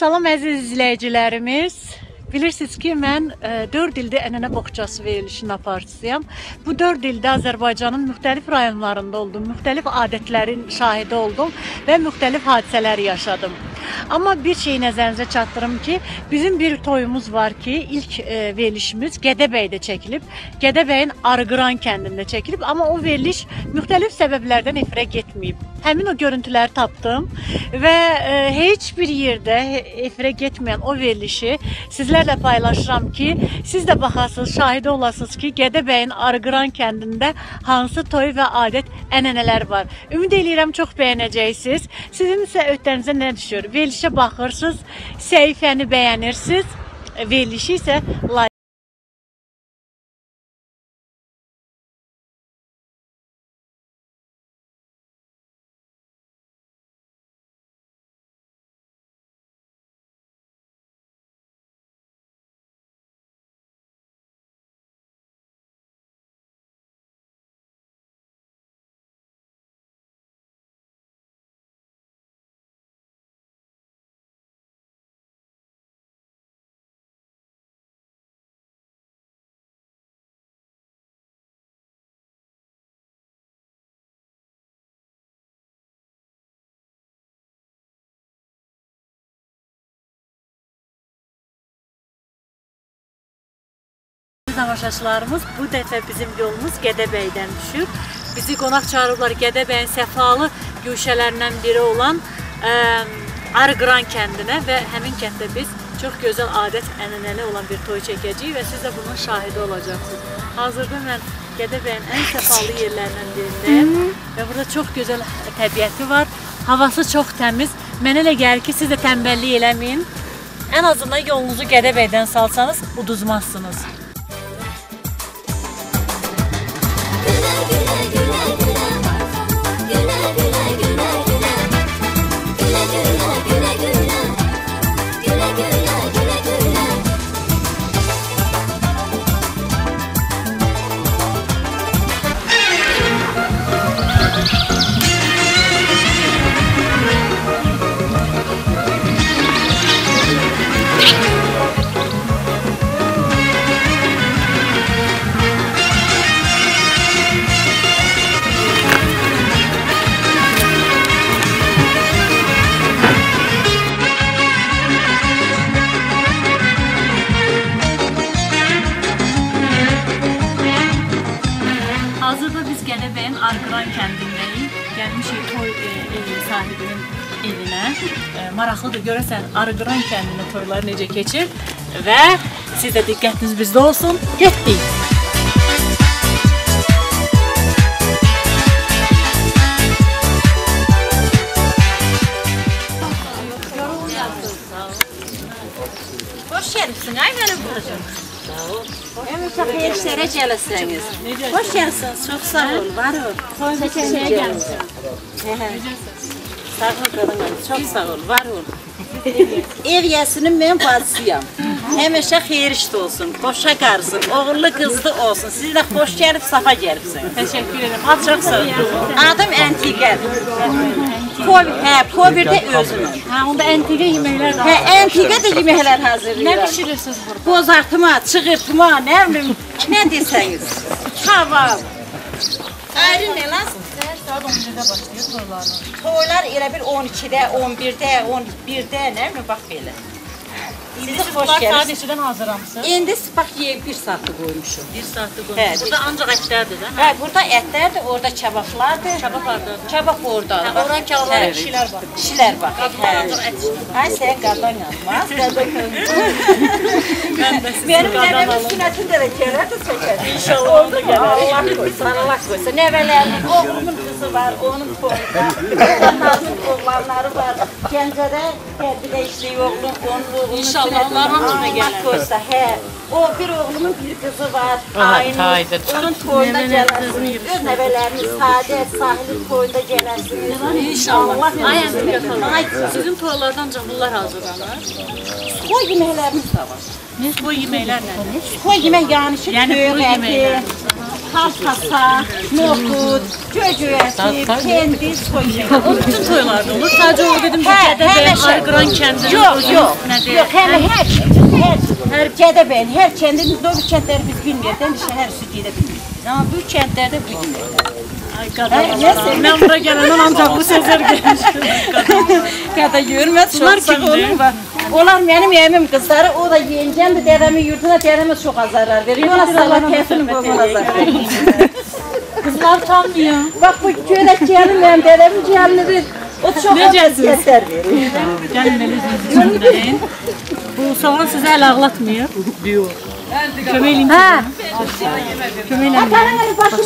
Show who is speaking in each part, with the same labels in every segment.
Speaker 1: Salam əziz izləyicilərimiz. Bilirsiniz ki, mən 4 ildir ənənə boğçası verilişinin aparıcısıyam. Bu 4 ildə Azərbaycanın müxtəlif rayonlarında oldum, müxtəlif adətlərin şahidi oldum və müxtəlif hadisələr yaşadım. Amma bir şey nəzərinizə çatdırım ki, bizim bir toyumuz var ki, ilk verilişimiz Gədəbəydə çəkilib. Gədəbəyin Arıqıran kəndində çəkilib, amma o veriliş müxtəlif səbəblərdən efirə getməyib. Həmin o görüntüləri tapdım və heç bir yerdə efirə getməyən o verilişi sizlərlə paylaşıram ki, siz də baxasınız, şahidi olasınız ki, Gədəbəyin Arıqıran kəndində hansı toy və adət ənənələr var. Ümid edirəm çox bəyənəcəksiniz. Sizin isə öhdənizə nə düşür? Verilişə baxırsınız, səhifəni bəyənirsiniz, verilişi isə like. Tamaşaçılarımız, bu dəfə bizim yolumuz Gədəbəydən düşür. Bizi qonaq çağırıblar Gədəbəyin səfalı güşələrindən biri olan Arıqıran kəndinə və həmin kənddə biz çox gözəl adət ənənəli olan bir toy çəkəcəyik və siz də bunun şahidi olacaqsınız. Hazırda mən Gədəbəyin ən səfalı yerlərindən birindəyim və burada çox gözəl təbiəti var. Havası çox təmiz. Mənə elə gəlir ki, siz də tənbəllik eləməyin. Ən azından yolunuzu Gədəbəydən salsanız uduzmazsınız. Hazırda biz Gədəbəyin Arıqıran kəndindəyik. Gəlmişik toy evi sahibinin evinə. Maraqlıdır, görəsən Arıqıran kəndində toyları necə keçir və siz də diqqətiniz bizdə olsun. Getdik.
Speaker 2: Hoş geldin, ay benim buracığım. Həmişə xeyir işlərə gəlirsiniz. Hoş gəlirsiniz, çox sağ ol, var ol. Çəkəliyə gəlmişəm. Sağ ol qadınlar, çox sağ ol, var ol. Ev yəsinin mən bacısıyam. Həmişə xeyir işdə olsun, qoşa qarsın, oğullu qızlı olsun. Siz də xoş gəlib, safa gəlibsiniz.
Speaker 1: Təşəkkür ederim.
Speaker 2: Çox sağ ol. Adım Əntiqədir. Povirdə özümün.
Speaker 1: Onda əntiqə yeməklər də var.
Speaker 2: Əntiqə də yeməklər hazırlayıram.
Speaker 1: Nə pişirirsiniz burada?
Speaker 2: Bozartıma, çığırtıma, nə bilim, nə desəniz. Hava. Ayrı nə lazım?
Speaker 1: Saat 11-də başlayır toylarla.
Speaker 2: Toylar elə bir 12-də, 11-də, 11-də, nə bilim, bax belə.
Speaker 1: Siz bunlar saat neçədən hazırlamısınız?
Speaker 2: İndi bax 1 saatlı qoymuşum.
Speaker 1: 1 saatlı qoymuşum. Burada ancaq ətlərdir də?
Speaker 2: Hə, burada ətlərdir, orada kebablardır.
Speaker 1: Kebab hardadır?
Speaker 2: Kebab oradadır.
Speaker 1: Hə, oran kebablar, kişilər var.
Speaker 2: Kişilər var.
Speaker 1: Qadınlar ancaq ət işinə var.
Speaker 2: Ay, sən qadan yazmaz, qadan yazmaz.
Speaker 1: Mən də sizin
Speaker 2: Benim
Speaker 1: qadan
Speaker 2: nəvəmin
Speaker 1: alım.
Speaker 2: sünnətində də gələr də çəkər.
Speaker 1: İnşallah onu da gələr.
Speaker 2: Allah qoysun, Allah qoysun. Nəvələrimin, oğlumun qızı var, onun toyunda. Oğlanlarımın oğlanları var. Gəncədə tərbiyə işləyir oğlum, onun oğlunun
Speaker 1: İnşallah onların hamısına gələr.
Speaker 2: Qoysa, hə. O bir oğlumun bir qızı var. Aynı. Onun toyunda gələrsiniz. Öz nəvələriniz, Sadət, Sahilin toyunda gələrsiniz.
Speaker 1: İnşallah. Ay Əntiqə xanım, sizin toylardan ancaq bunlar hazırlanır.
Speaker 2: Toy yeməklərimiz də var.
Speaker 1: Bu yeməklər nədir?
Speaker 2: Toy yemək yanışı,
Speaker 1: Yəni
Speaker 2: köy
Speaker 1: quru
Speaker 2: əti.
Speaker 1: yeməklər.
Speaker 2: halkasa, nohud, göcüyəsi, kendi, soyuyor.
Speaker 1: O bütün toylarda olur. Sadece o dedim ki Gədəbəy, Arqıran kəndinin
Speaker 2: Yok, her Gədəbəyin, her kendimiz o bir kentleri biz bilmiyoruz. Ben şehir üstü gedə bilmiyoruz. Ama bu kentlerde bilmiyoruz.
Speaker 1: Ay qadın. Mən bura gələndən ancaq bu sözlər gəlmişdim.
Speaker 2: Kada görmez, çok sağ olun. Onlar benim yeğenim kızları, o da yeğencem de dedemin yurduna dedeme çok azarlar veriyor. Ona salak kesin bozuna azar veriyor.
Speaker 1: Kızlar tanmıyor.
Speaker 2: Bak bu köyde gelin benim dedemin gelinidir. O çok azar veriyor.
Speaker 1: Gəlin belə üzünüzü Bu soğan sizi əl ağlatmıyor. Diyor. Köməkləyin ki. Köməkləyin.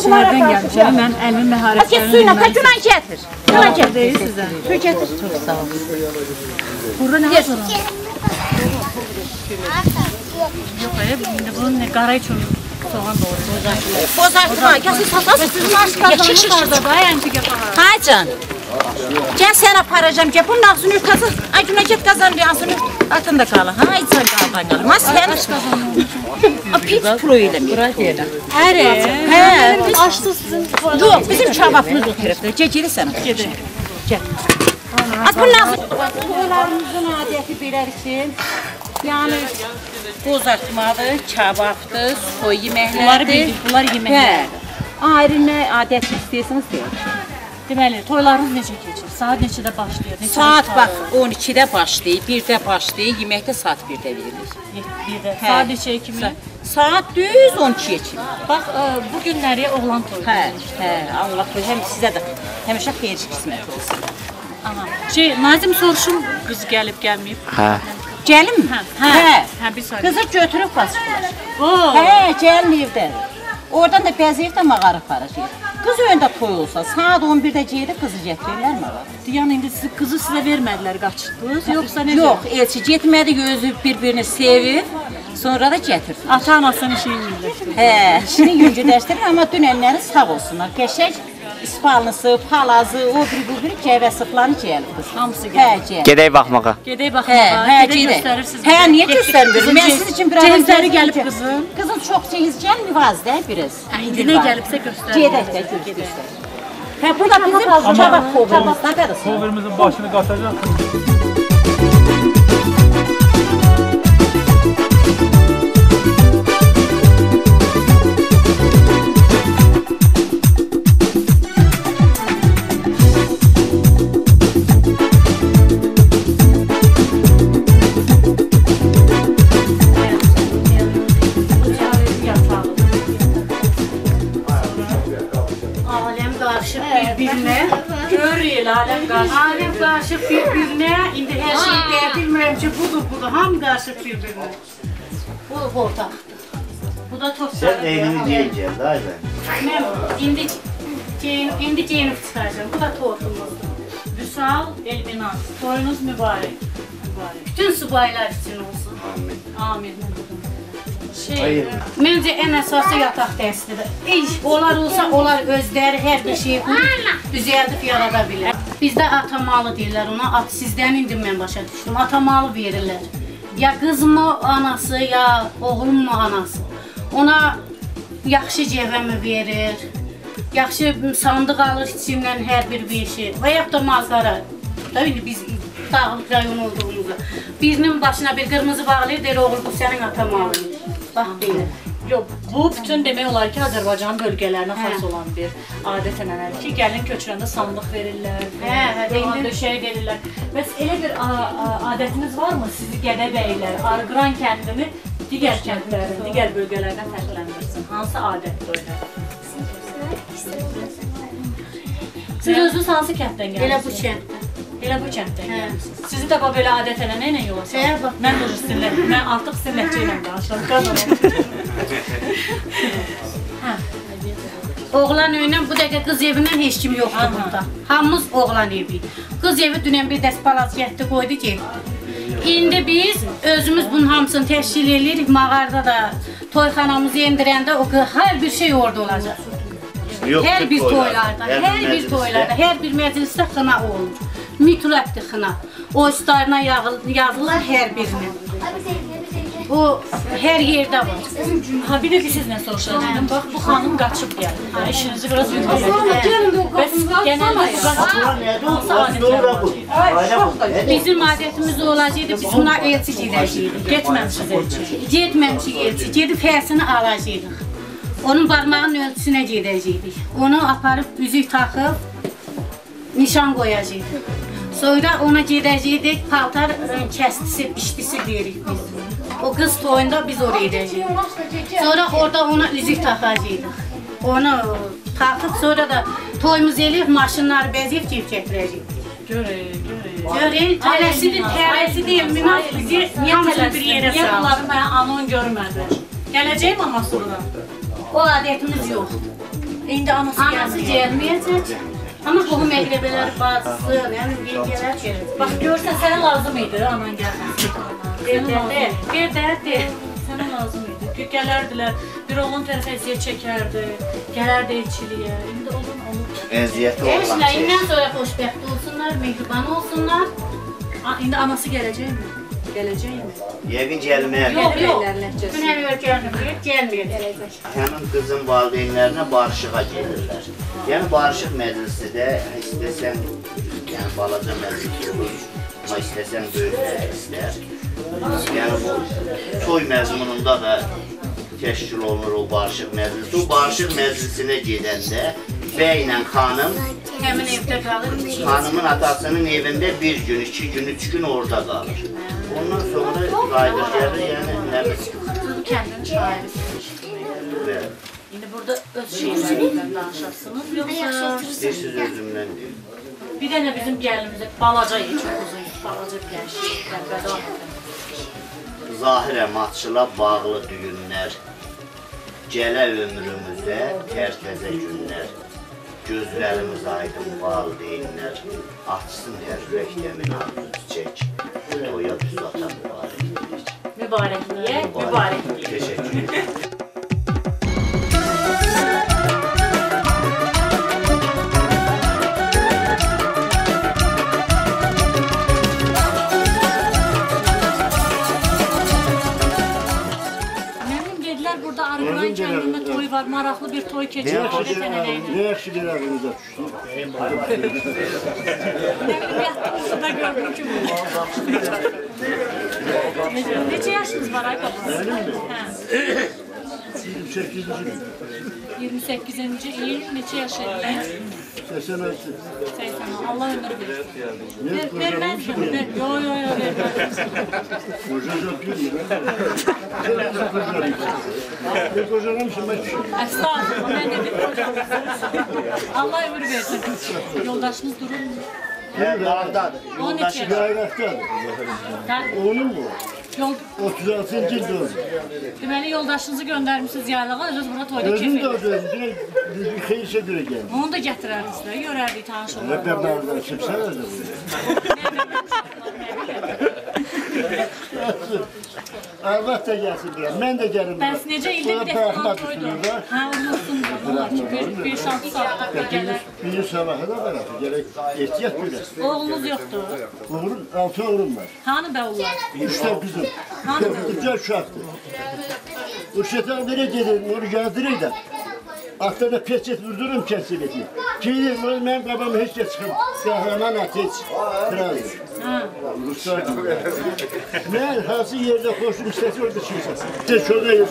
Speaker 1: Şəhərdən gəlmişəm. Mən əlimin məharətlərini
Speaker 2: Get suyuna, günan getir. Günan getir.
Speaker 1: deyil sizə.
Speaker 2: Su getir.
Speaker 1: Çox sağ olun. Burada nə hazır? Yox, indi bunun ne qaray üçün soğan doğru.
Speaker 2: Bozartma, gelsin satasın. Sizin aşk
Speaker 1: Qarda da yəni ki,
Speaker 2: Hay can. Gel sen aparacağım ki bunun ağzını yırtasın. Ay güne git kazan bir ağzını altında kalın. Hay can kalban kalın. Mas sen pis proyla mı?
Speaker 1: He. Açsız sizin.
Speaker 2: Yok bizim çabapımız o tarafta. Geceli sen.
Speaker 1: Gedin.
Speaker 2: Gel. Az bunun ağzını. Toylarımızın adeti belədir. Yani bozartmadır, kebapdır, soy yeməklərdir.
Speaker 1: Bunları bildik, bunlar yeməklər.
Speaker 2: Ayrı nə adət istəyirsiniz deyək.
Speaker 1: Deməli, toylarınız necə keçir? Saat neçədə başlayır?
Speaker 2: Saat bax 12-də başlayır, 1-də başlayır, yeməkdə saat 1-də verilir.
Speaker 1: 1-də. Saat neçəyə kimi?
Speaker 2: Saat düz 12-yə kimi.
Speaker 1: Bax, bu günləri oğlan toyu.
Speaker 2: Allah qoy, həm sizə də həmişə xeyir qismət olsun.
Speaker 1: Aha. Nazim soruşum, qız gəlib, gəlməyib.
Speaker 2: Gəlim mi?
Speaker 1: Hə, bir saniyə.
Speaker 2: Qızı götürüb basıblar.
Speaker 1: Oo.
Speaker 2: Gəlin evdə. Oradan da bəzi evdə mağara aparacaq. Qız öndə toy olsa, saat 11-də gedir, qızı gətirirlər mağara.
Speaker 1: Yəni indi qızı sizə vermədilər, qaçırdınız, yoxsa necə?
Speaker 2: Yox, elçi getmədi, gözü bir-birini sevir, sonra da gətirdi.
Speaker 1: Ata-anasının işini yüngülləşdirir.
Speaker 2: İşini yüngülləşdirir, amma dünənləri sağ olsunlar. Qəşəng ispalnısı, palazı, o biri kəvə sıxlanı gəlib qız.
Speaker 1: Hamısı gəlib.
Speaker 3: Gedək baxmağa.
Speaker 1: Gedək baxmağa, gedək göstərirsiniz.
Speaker 2: Niyə göstərmiyorum? Mən sizin üçün bir
Speaker 1: cehizləri gəlib qızın.
Speaker 2: Qızın çox cehiz gəlmir az da biraz.
Speaker 1: İndi nə gəlibsə göstərin.
Speaker 2: Gedək də göstərin. Bu da bizim çabaq kovumuz, nə qədər?
Speaker 4: Kovumuzun başını qatacaq.
Speaker 1: Bir-birinə, görürük aləm qarışıq bir-birinə, indi hər şey deyə bilmirəm ki, budur, hamı qarışıq bir-birinə. Bu ortaqdır. Bu da topsarı.
Speaker 5: Sen evini diyeceğim, daha ben.
Speaker 1: Mən indi geyinib çıxacağım, bu da tortumuzdur. Vüsal Elminaz, toyunuz mübarək. Bütün subaylar üçün olsun. Amin. Məncə ən əsası yataq dəstidir. Onlar olsa, onlar özləri hər bir şeyi düzəldib yarada bilər. Bizdə atamalı deyirlər ona, at sizdən indi mən başa düşdüm. Atamalı verirlər. Ya qız mı anası, ya oğlum mu anası. Ona yaxşı cevəmi verir, yaxşı sandıq alır içindən hər bir beşi və yaxud da mazlara. İndi biz dağlıq rayon olduğumuzda birinin başına bir qırmızı bağlayır, deyir oğul bu sənin atamalıdır. Bax deyir. Yox, bu bütün demək olar ki, Azərbaycan bölgələrinə xas olan bir adət-ənənədir ki, gəlin köçürəndə sandıq verirlər, divan döşəyi verirlər. Bəs elə bir adətiniz varmı? Sizi Gədəbəylər, Arqıran kəndini digər kəndlərin, digər bölgələrindən fərqləndirsin? Hansı adətdir öyle? Siz özünüz hansı kənddən gəlirsiniz?
Speaker 2: Elə bu kənddən.
Speaker 1: Elə bu kənddən gəlirsiniz. Sizi də belə adət-ənənə ilə yola salır? Mən də sizinlə, mən artıq sizinlətçə ilə danışıram, qazanım.
Speaker 2: Oğlan evindən bu dəqiqə qız evindən heç kim yoxdur burada. Hamımız oğlan evi. Qız evi dünən bir dəst palaz getdi, qoydu getdi. İndi biz özümüz bunun hamısını təşkil edirik. Mağarada da toyxanamızı endirəndə o hər bir şey orada olacaq. Hər bir toylarda, hər bir məclisdə xına olur. Mütləqdir xına. O üstlarına yazılır hər birini. O hər yerdə var.
Speaker 1: Ha bir de ki sizden soruşacaktım. Bak bu hanım kaçıp geldi. Ha, işinizi biraz yürütüyor. Biz genelde hansı adetler?
Speaker 2: Bizim adətimiz olacaqdı, biz buna elçi gedəcəydik.
Speaker 1: Getmemişiz elçi.
Speaker 2: Getməmişik elçi, gedib fəsini alacaqdıq. Onun barmağının ölçüsünə gedəcəkdik. Onu aparıb üzük taxıb, nişan qoyacaqdıq. Sonra ona gedəcəkdik, paltar kəstisi, biçdisi deyirik biz. O qız toyunda biz oraya gedəcəydik. Sonra orada ona üzük taxacaqdıq. Onu taxıb, sonra da toyumuz eləyib, maşınları bəzəyib, cib gətirəcəkdik. Görün, tələsi deyil, bizi hamısını bir yerə
Speaker 1: Niye
Speaker 2: sağ.
Speaker 1: bunları ben anon görmedim? Geleceğim ama sonra.
Speaker 2: O adətimiz yoxdur.
Speaker 1: İndi anası
Speaker 2: Anası
Speaker 1: gelmiyor.
Speaker 2: gəlməyəcək. Amma qohum əqrəbələr, bacısı, nə bilim, yengələr gələcək.
Speaker 1: Bak görsen sana lazım idi anan gelmesi.
Speaker 2: Bir dərdi.
Speaker 1: Sana lazım idi. Gelerdiler, bir oğlun tərəfə əziyyət çəkərdi, gələrdi elçiliyə. İndi oğlun olur.
Speaker 5: Əziyyəti olan şey.
Speaker 2: Həmçinlərindən sonra xoşbəxt olsunlar, mehriban olsunlar.
Speaker 1: İndi anası gələcək mi? Gələcək mi?
Speaker 5: Yəqin gəlməyə.
Speaker 2: Yox, Günər ölkəmir, gəlməyəcək.
Speaker 5: Həmin qızın valideynlərinə barışığa gelirlər. Yəni barışıq məclisi də istəsən, yəni balaca məclis olur, amma istəsən böyüklər istər. Yəni bu toy məzmununda da təşkil olunur o barışıq məclisi. O barışıq məclisinə gedəndə bəy ilə xanım
Speaker 2: Həmin evdə qalır.
Speaker 5: hanımın atasının evində bir gün, 2 gün, 3 gün orada qalır. Ondan sonra qayıdır gəlir, yəni həmin
Speaker 1: Bu kəndin şairi.
Speaker 5: bəli.
Speaker 1: İndi burada öz şeirlərindən danışarsınız, yoxsa
Speaker 5: İstəyirsiniz özümdən deyim.
Speaker 1: bir dənə bizim gəlinimizə balaca iyi, çox uzun, balaca bir dənə şeir.
Speaker 5: Zahirə matçıla bağlı düyünlər, gələ ömrümüzə tərtəzə günlər, gözlərimiz aydın valideynlər, açsın hər ürəkdəmin arzu çiçək, toya düzata mübarəklik.
Speaker 1: Mübarəkliyə, mübarəkliyə.
Speaker 5: Teşekkür ederim.
Speaker 1: Mənim dedilər burada Arıqran kəndində toy var, maraqlı bir toy keçir.
Speaker 3: Ne yaxşı bir ağınıza düşdü.
Speaker 1: Burada gördüm ki bu. Neçə yaşınız var ay baba? Hə.
Speaker 3: 28.
Speaker 1: 28-ci il neçə yaşayır?
Speaker 3: 86.
Speaker 1: 80. Allah ömür versin. Verməzdim. Yo, verməzdim.
Speaker 3: Kocaca bir ne kocalamışım ben şu.
Speaker 1: Estağfurullah, mən də bir hocamızım. Allah ömür versin. Yoldaşınız durur mu?
Speaker 5: Dağdadır.
Speaker 1: O neçə?
Speaker 3: Bayraktadır. Onun mu?
Speaker 1: Yol,
Speaker 3: 36. yıl doğdu.
Speaker 1: deməli yoldaşınızı göndərmişsiniz yaylağa, özünüz bura toyda
Speaker 3: Özüm
Speaker 1: keyif
Speaker 3: de
Speaker 1: edirsiniz.
Speaker 3: ödeyim. Bir xeyirse göre geldim.
Speaker 1: Onu da gətirərdiniz də, görərdik, tanış
Speaker 3: Hep
Speaker 1: olardık.
Speaker 3: ben bağırdan kimse öldüm. Allah da gelsin diye. Ben de gelin.
Speaker 1: Bəs necə ildə bir dəfə falan toydu? Hə, unutsun da. Bir şansı saatda gələr.
Speaker 3: Bir gün sabahı da bana gerek ehtiyat göre.
Speaker 1: Oğlunuz yoxdur.
Speaker 3: Oğlum, 6 oğlum var.
Speaker 1: Hanı bə onlar?
Speaker 3: 3 de kızım.
Speaker 1: Hanı bə?
Speaker 3: Güzel uşaktı. O şeytan nereye gelir, onu yazdırır da. Aklına peçet vurdurum kesinlikle. Kilim, benim babam hiç de çıkıp kahraman ateş kraldır. Ruslar gibi. Ne hası yerde koştum istesi orada çıksın. İşte şurada yıl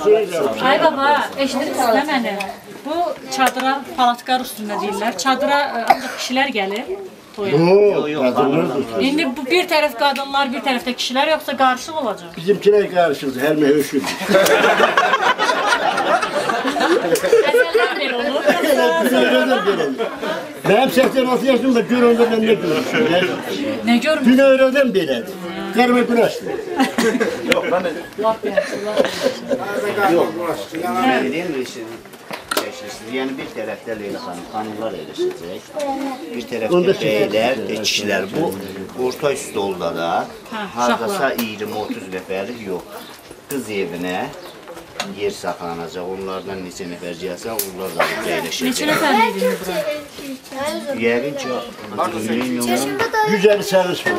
Speaker 1: Ay baba, eşidirsən də məni? Bu çadıra palatkar üstündə deyirlər. Çadıra ancaq kişilər gəlir toya.
Speaker 3: Oo, kadınlardır.
Speaker 1: İndi bu bir tərəf qadınlar, bir tərəfdə kişilər, yoxsa qarışıq olacaq?
Speaker 3: Bizimkiler karşıydı, her mehuşun.
Speaker 1: Əzəllər belə olur.
Speaker 3: Benim 86 yaşımda gör onda ben ne görmüşüm.
Speaker 1: Nə görmür?
Speaker 3: Dün öğreden belədir. Karma güneştir.
Speaker 1: Lap yaxşı, lap yaxşı.
Speaker 5: Mən deyim çəkilsin. Yəni bir tərəfdə Leyla xanımlar erişəcək. Bir tərəfdə bəylər, kişilər. Bu orta stolda da hardasa 20-30 nəfərlik yox. Qız evinə yer saxlanacaq. Onlardan neçə nəfər gəlsə, onlar da burada yerləşəcək.
Speaker 1: Neçə nəfərliydin bura?
Speaker 5: Yəqin ki, minimum
Speaker 3: 150 çağırış var.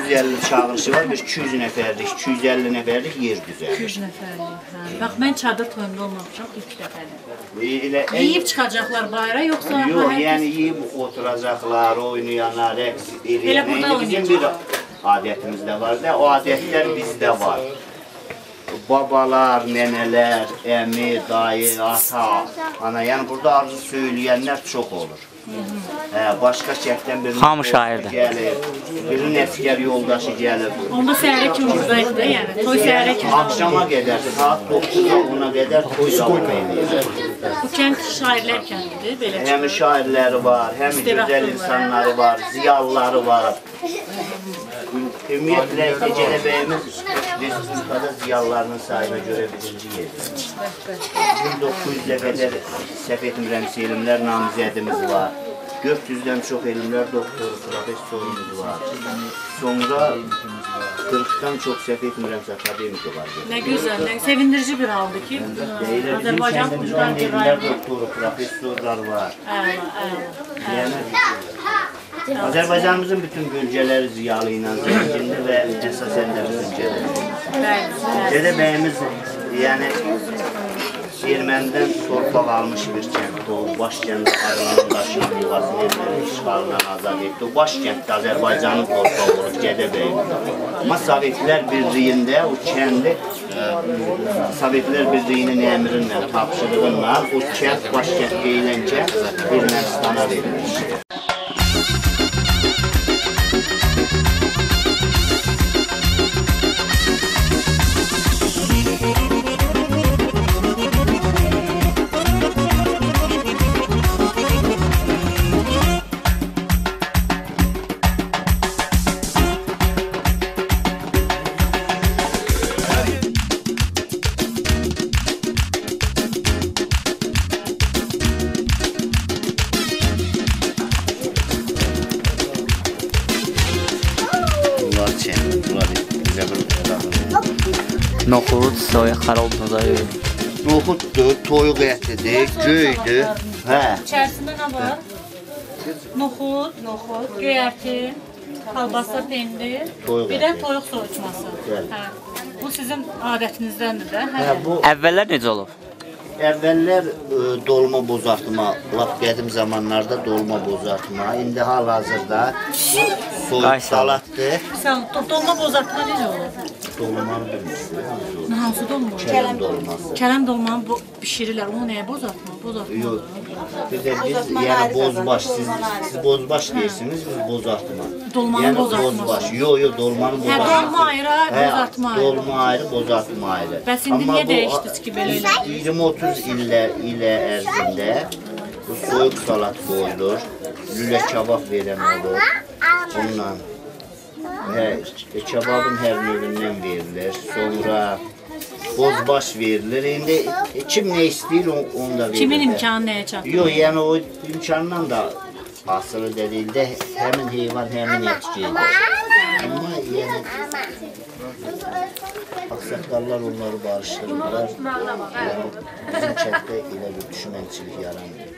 Speaker 5: 150 çağırışı var, biz 200 nəfərlik, 250 nəfərlik yer düzəlir.
Speaker 1: 200 nəfərlik. Bax, mən çadır toyunda olmamışam ilk dəfədir.
Speaker 5: Yeyib
Speaker 1: çıxacaqlar bayra, yoxsa?
Speaker 5: yox, yəni yeyib oturacaqlar, oynayana, rəqs
Speaker 1: Elə burada
Speaker 5: eləyənə. Bizim bir adətimiz də var da, o adətlər bizdə var. Babalar, nənələr, əmi, dayı, ata, ana, yəni burada arzu söyləyənlər çox olur. Başqa şəhərdən birinin
Speaker 6: Hamı şairdir.
Speaker 5: Gəlir, birinin əsgər yoldaşı gəlir.
Speaker 1: Onda səhərə kimi buradaydı da, yəni. Toy səhərə kimi.
Speaker 5: Axşama qədər, saat 9-a 10-a qədər toy davam edir.
Speaker 1: Bu kənd şairlər kəndidir, belə
Speaker 5: Həm şairləri var, həm gözəl insanları var, ziyalıları var. Ümumiyyətlə, Gədəbəyimiz Respublikada ziyalılarının sayına görə birinci yerdir. 1900-ə qədər səhv etmirəmsə elmlər namizədimiz var. 400-dən çox elmlər doktoru, professorumuz var. Sonra 40-dan çox səhv etmirəmsə akademiki var.
Speaker 1: Nə gözəl, nə sevindirici bir haldır ki, Azərbaycan
Speaker 5: Bizim elmlər doktoru, professorlar var. Azərbaycanımızın bütün bölgələri ziyalı ilə zəngindir və əsasən də bölgələri. Gədəbəyimiz, yəni Ermənidən torpaq almış bir kənddir. O başkəndə Arılanın daşınan yuvasını Erməni işğalından azad etdi. O başkənddə Azərbaycanın torpağı olub Gədəbəyimiz. Amma Sovetlər Birliyində o kəndi Sovetlər Birliyinin əmrinlə, tapşırığınla o kənd başkənd deyilən kənd Ermənistana verilmişdir.
Speaker 6: Noxud, soya, xarabında
Speaker 5: Noxuddur, toyuq ətidir, göydür.
Speaker 1: İçərisində nə var? Noxud, göyərti, kalbasa, pendir, bir də toyuq soyutması. Bu sizin adətinizdəndir də?
Speaker 6: Əvvəllər necə olub?
Speaker 5: Əvvəllər dolma bozartma, lap qədim zamanlarda dolma bozartma, indi hal-hazırda soyuq salatdır.
Speaker 1: Dolma bozartma necə olur?
Speaker 5: Dolmanı bilmirsiniz.
Speaker 1: Hansı dolma?
Speaker 5: Kələm dolması.
Speaker 1: Kələm dolmanı pişirirlər, onu nəyə bozartma?
Speaker 5: Yox, bir də biz, yəni bozbaş, siz bozbaş deyirsiniz, biz bozartma.
Speaker 1: Dolmanın bozartması.
Speaker 5: Yox, dolmanın bozartması.
Speaker 1: Dolma ayrı, bozartma ayrı.
Speaker 5: Dolma ayrı, bozartma ayrı.
Speaker 1: Bəs indi niyə dəyişdiniz ki, belə elə?
Speaker 5: 20-30 ilə ərzində bu soyuq salat qoyulur, lülə kabab verən olur. Onunla kababın hər növündən verilir, sonra bozbaş verilir. İndi kim nə istəyir, onu da verilir.
Speaker 1: Kimin imkanı nəyə çatır?
Speaker 5: Yox, yəni o imkandan da asılı deyildə həmin heyvan həmin yetkidir. Amma yəni Ağsaqqallar onları barışdırırlar. Yəni bizim kənddə elə bir düşmənçilik yaranmır.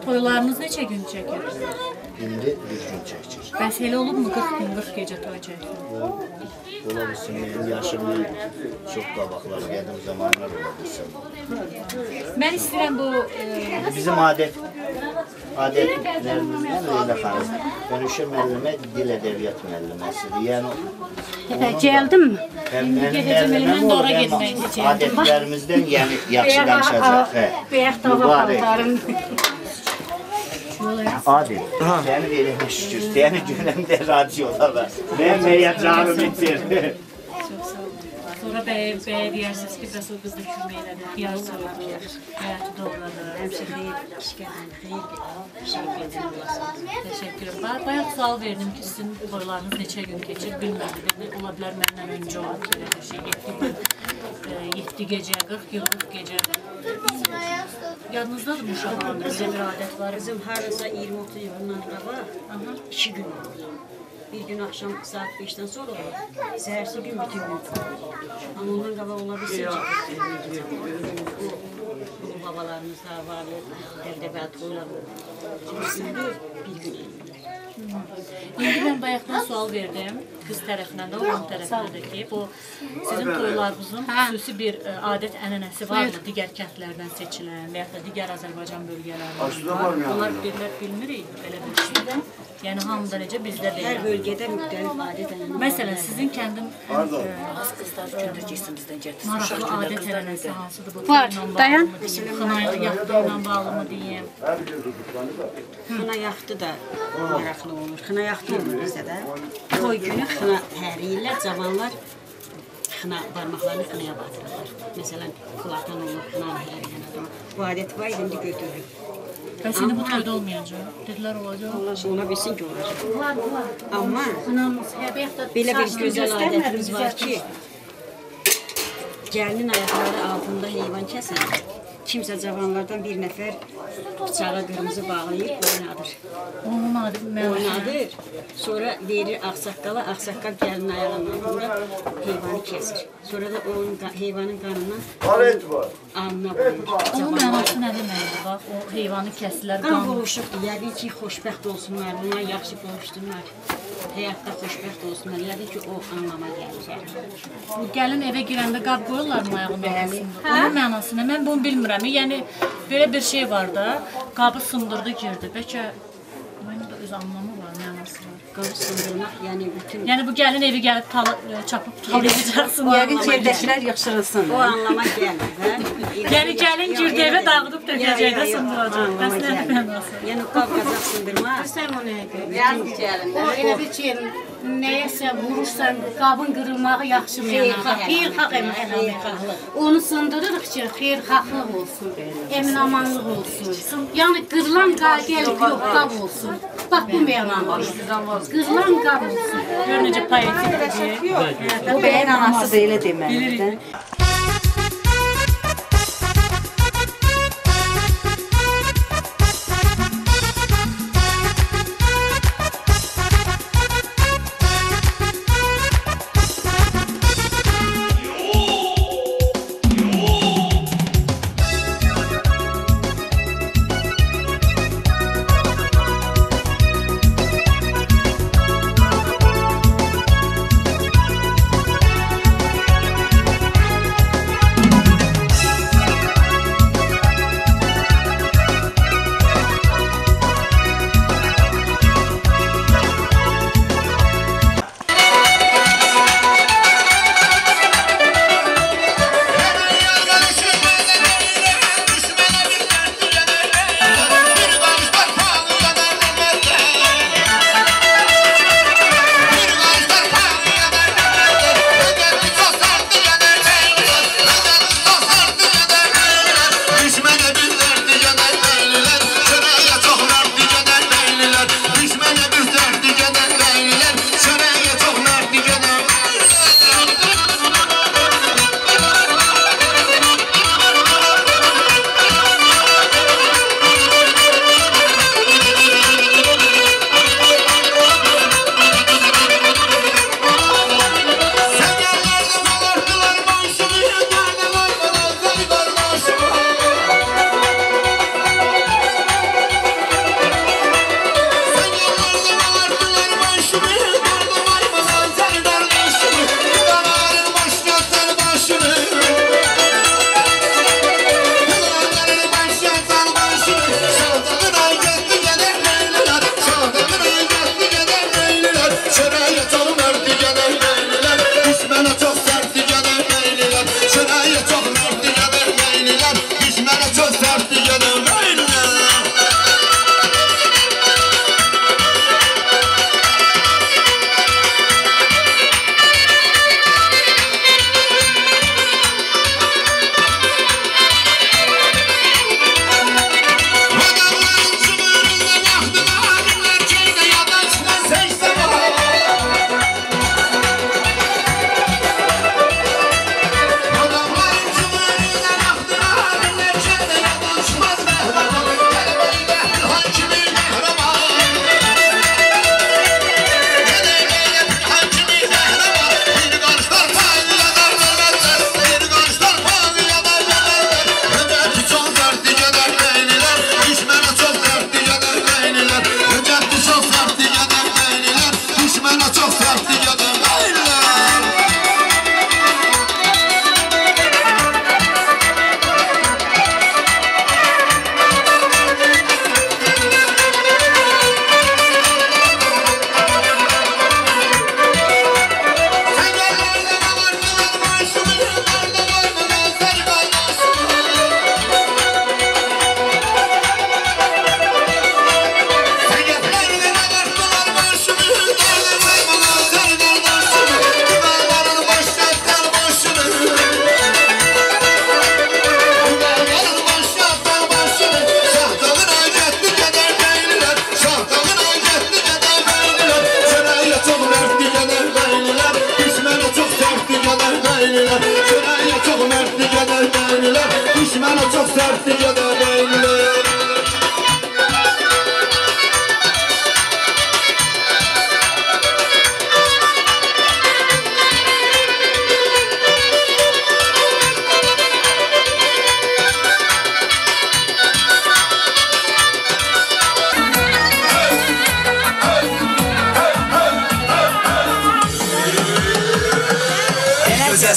Speaker 1: Toylarınız neçə gün çəkir?
Speaker 5: İndi bir gün çəkir.
Speaker 1: Bəs elə olubmu 40 gün, 40 gecə toy çəkir?
Speaker 5: Ola bilsin, mənim yaşımdan çox qabaqlar, qədim zamanlar ola bilsin.
Speaker 1: Mən istəyirəm bu...
Speaker 5: Bizim adətlərimizdən Leyla xanım, Gönüşə müəllimə dil ədəbiyyat müəlliməsidir. Yəni,
Speaker 1: Gəldim mi?
Speaker 5: Mən də ora getmək istəyirəm. Adətlərimizdən yaxşı danışacaq.
Speaker 1: Bəyək dava paltarım.
Speaker 5: Adil, səni verəmə şükür, səni görəndə radioda var. Mən məyəcağım itirdi.
Speaker 1: Sonra bəyə deyirsiniz ki, bəs o qız da kömək elədi, piyaz soyudur, həyatı doğradı. Həmşə xeyir, Təşəkkür ederim. Bayaq sual verdim ki, sizin toylarınız neçə gün keçir, bilmirdim. Ola bilər məndən öncə olan bir şey, 7 gecə, 40 gün, 40 gecə. Yadınızdadır mı uşaqlarında bizə bir adət var?
Speaker 2: Bizim harasa 20-30 yılından qabaq 2 gün oldu. bir gün axşam saat 5-dən sonra olur. Səhərsi gün bütün gün. Amma ondan qabaq ola bilsin ki, bu babalarımız da var, dəvdəbəli toylar olur. Şimdi bir gün eləyirlər.
Speaker 1: İndi mən bayaqdan sual verdim qız tərəfindən də, oğlan tərəfindən də ki, bu sizin toylarınızın xüsusi bir adət-ənənəsi varmı digər kəndlərdən seçilən və ya da digər Azərbaycan bölgələrində var? Onlar bilmirik belə bir şey. Yəni hamıda necə bizdə deyil.
Speaker 2: Hər bölgədə müxtəlif adət-ənənə.
Speaker 1: Məsələn, sizin kəndin maraqlı adət-ənənəsi hansıdır? Bu var, dayan. Xına yaxtı ilə bağlı mı deyim?
Speaker 2: Xına yaxtı da maraqlı olur. Xına yaxtı olur bizdə də. Toy günü xına həriyirlər, cavanlar xına barmaqlarını xınaya batırırlar. Məsələn, kulaqdan olur, xınanı həriyirlər. Bu adət var, indi götürürük.
Speaker 1: Bəs indi bu toyda olmayacaq? Dedilər olacaq.
Speaker 2: Ola bilsin ki, olacaq. Amma belə bir gözəl adətimiz var ki, gəlinin ayaqları altında heyvan kəsən, kimsə cavanlardan bir nəfər bıçağa qırmızı bağlayıb oynadır.
Speaker 1: Onun adı
Speaker 2: Oynadır, sonra verir ağsaqqala, ağsaqqal gəlinin ayağının altında heyvanı kəsir. Sonra da onun heyvanın qanından alnına vurur.
Speaker 1: Onun mənası nə deməkdir? Bax, o heyvanı kəsirlər,
Speaker 2: Qan qovuşuqdur, yəqin ki, xoşbəxt olsunlar, bunlar yaxşı qovuşdurlar. Həyatda xoşbəxt olsunlar, yəqin ki, o anlama gəlir.
Speaker 1: Bu gəlin evə girəndə qab qoyurlar mı ayağının arasında? Onun mənası nə? Mən bunu bilmirəm. Yəni, belə bir şey var da, qabı sındırdı, girdi. Bəlkə, öz anlamı var, mənası var.
Speaker 2: Qabı sındırmaq, yəni bütün...
Speaker 1: Yəni, bu gəlin evi gəlib çapıb talayacaqsın.
Speaker 7: Yəqin ki, evdəkilər yaxşırılsın.
Speaker 2: O anlama gəlmir də.
Speaker 1: Yəni, gəlin girdi evə dağıdıb dökəcək də sındıracaq. Bəs nədir mənası?
Speaker 2: Yəni, qab qazaq sındırmaq.
Speaker 7: Sən o nəyə görə? O elə bir ki, nəyəsə vurursan, qabın qırılmağı yaxşı mənada. Xeyirxah əməxlıq. Onu sındırırıq ki, xeyirxahlıq olsun, əminamanlıq olsun. Yəni, qırılan gəlib yox, qab olsun. Bax, bu mənada. Qırılan qab olsun.
Speaker 1: Gör necə poetikdir.
Speaker 7: Bu bəyin anası da elə deməlidir.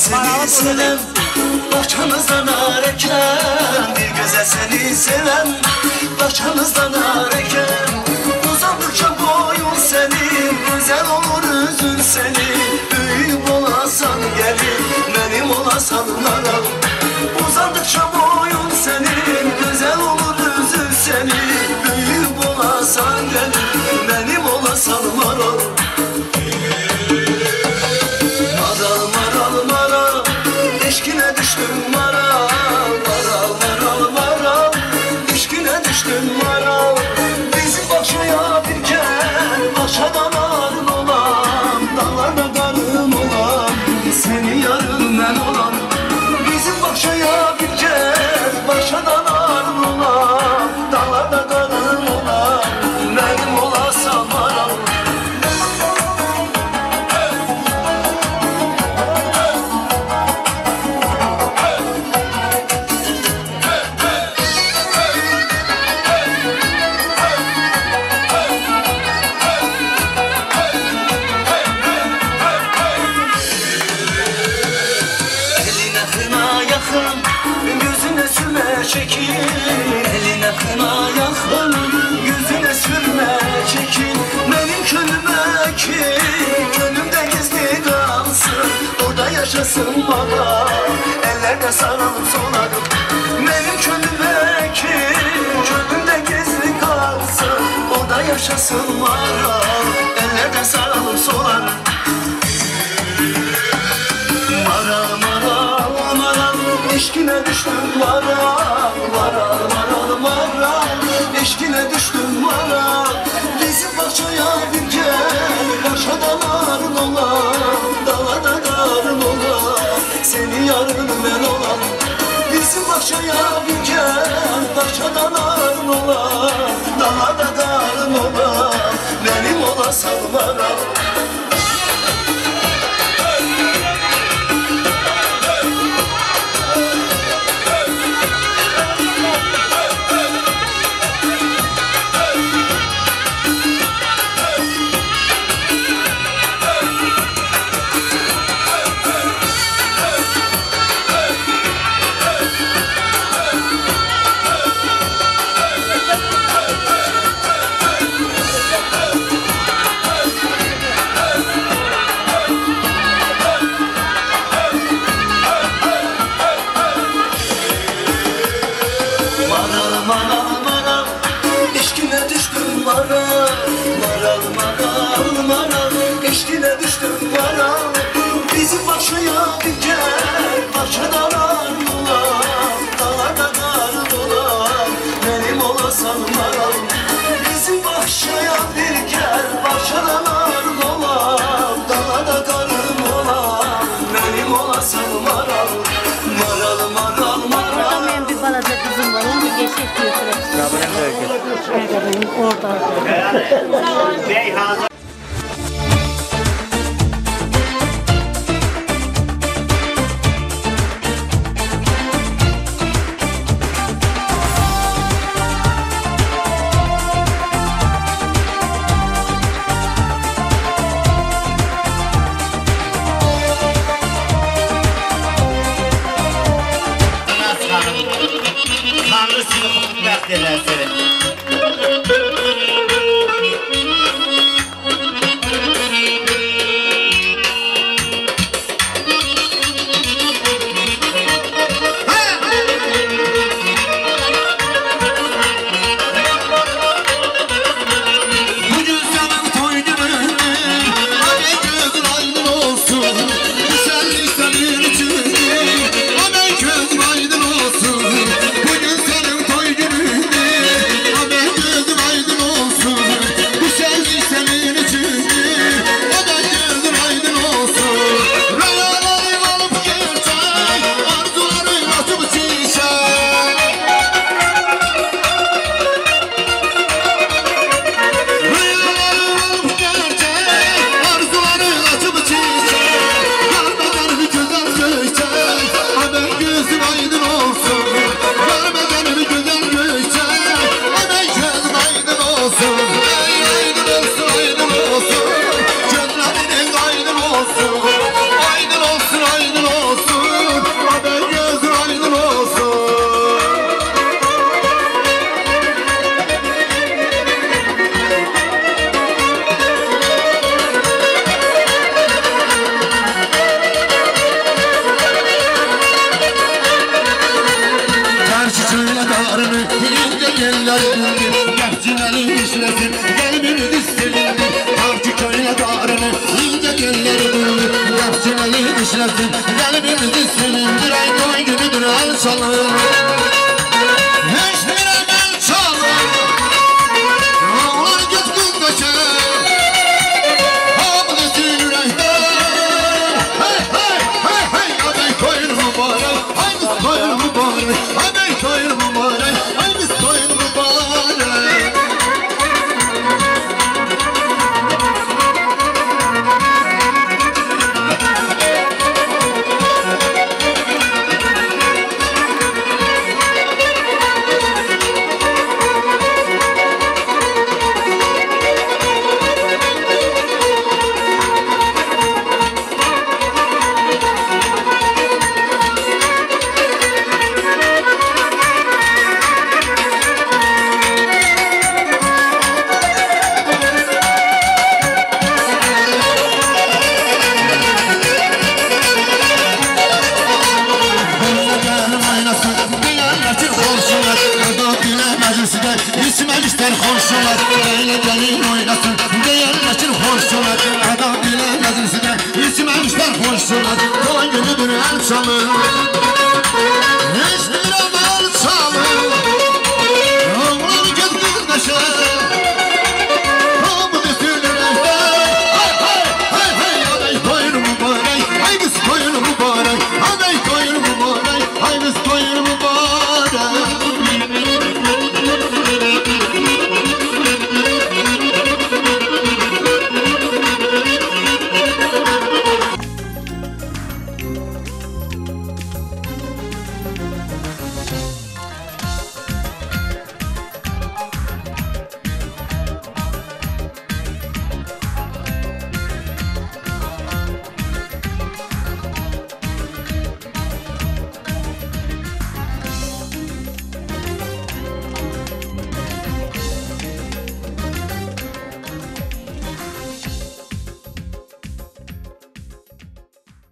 Speaker 8: seni seven bahçamızdan areken bir güzel seni seven bahçamızdan areken uzandıkça boyun senin güzel olur üzün seni büyük olasan gelin benim olasan maral uzandıkça boyun senin güzel olur üzün seni büyük olasan gelin benim olasan maral maral maral maral eşkine düştüm maral maral maral maral eşkine düştüm maral bizim bahçeye bir gel bahçadan arın olan dağlarda darın olan seni yarın ben olan bizim bahçeye bir gel bahçadan arın olan dağlarda darın olan benim olasan maral Eline kına yakın, gözüne sürme çekin. Eline kına yakın, gözüne sürme çekin. Benim gönlüme ki, gönlümde gizli kalsın. Orada yaşasın baba, ellerde sarılıp solarım. Benim gönlüme ki, gönlümde gizli kalsın. Orada yaşasın baba, ellerde sarılıp solarım. Maral maral maral eşkine düştüm maral maral maral maral eşkine düştüm maral bizim bahçeye bir gel bahçadan arın olan dağlarda darın olan seni yarın ben olan bizim bahçeye bir gel bahçadan arın olan dağlarda darın olan benim olasın maral Maral maral maral eşkine düştüm maral maral maral maral eşkine düştüm maral bizim bahçeye bir gel bahçadan arın olan dağlarda darın olan benim olasan maral bizim bahçeye bir gel bahçadan arın olan dağlarda darın olan benim olasan maral maral maral maral
Speaker 7: Benim bir balaca kızım var, onu geçip götürüyorum. Orada.
Speaker 5: Bey hazır. Kanlı sınıfı dertlerler seni.
Speaker 8: Bugün senin toy günün, hadi gözün aydın olsun. Güzellik senin için, hadi gözün aydın olsun. Bugün senin toy günün, eller güldü Gəpcinəli işləsin Qəlbimiz silindi Avcı köylə darını İnce eller güldü Gəpcinəli işləsin Qəlbimiz silindi Ay toy günüdür el çalır Heç bir əməl çalır Ağlar get qız qaçır Hamı desin ürəkdən Hey hey hey hey Aday toyun mübarək Ay biz toyun mübarək Aday toyun mübarək Ay biz toyun mübarək İsmel ister konşular Böyle gelin oynasın Değerler için hoşçular Adam bilemezsin de İsmel ister konşular Doğan günüdür el çalır